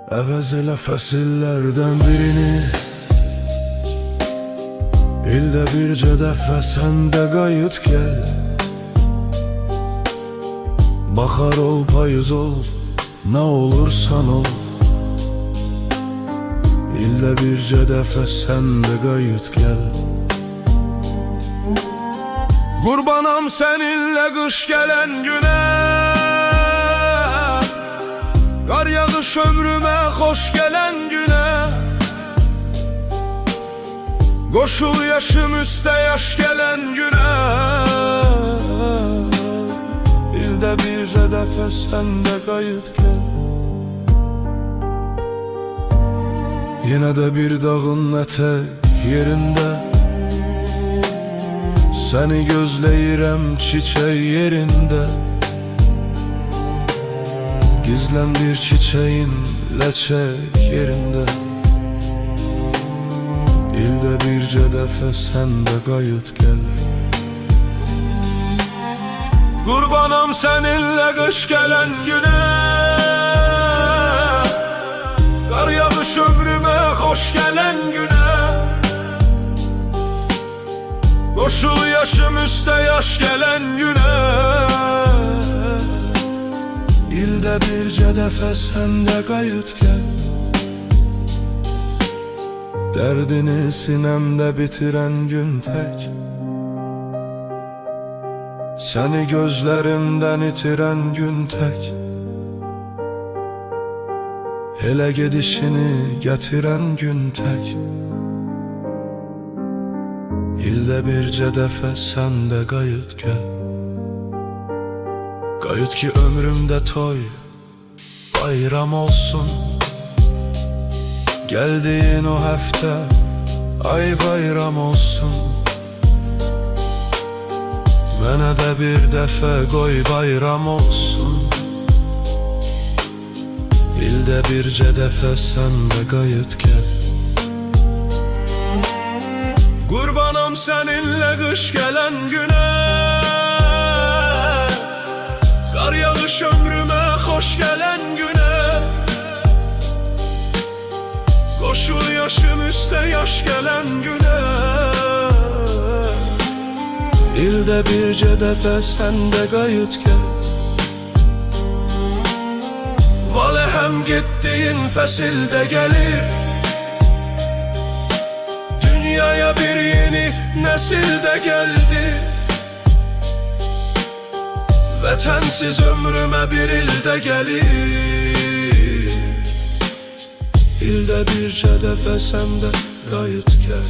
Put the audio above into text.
Əvəz elə fəsillərdən birini, ildə bircə dəfə sən də qayıt gəl. Bahar ol, payız ol, nə olursan ol, ildə bircə dəfə sən də qayıt gəl. Qurbanam səninlə qış gələn günə, qar yağış ömrümə xoş gələn günə. Qoşul yaşım üstə yaş gələn günə, ildə bircə dəfə sən də qayıt gəl. Yenə də bir dağın ətək yerində, səni gözləyirəm çiçək yerində. Gizlən bir çiçeğin ləçək yerində, ildə bircə dəfə sən də qayıt gəl. Qurbanam səninlə qış gələn günə, qar yağış ömrümə xoş gələn günə. Qoşul yaşım üstə yaş gələn günə, ildə bircə dəfə sən də qayıt gəl. Dərdini sinəmdə bitirən gün tək, səni gözlərimdən itirən gün tək, elə gedişini gətirən gün tək, ildə bircə dəfə sən də qayıt gəl. Qayıt ki ömrümdə toy, bayram olsun. Gəldiyin o həftə, ay bayram olsun. Mənə də bir dəfə qoy bayram olsun. İldə bircə dəfə sən də qayıt gəl. Qurbanam səninlə qış gələn günə, qar yağış ömrümə xoş gələn günə. Qoşul yaşım üstə yaş gələn günə, ildə bircə dəfə sən də qayıt gəl. Valə həm getdiyin fəsildə gəlir, dünyaya bir yeni nəsil də gəldi. Vətənsiz ömrümə bir ildə gəlir, ildə bircə dəfə sən də qayıt gəl.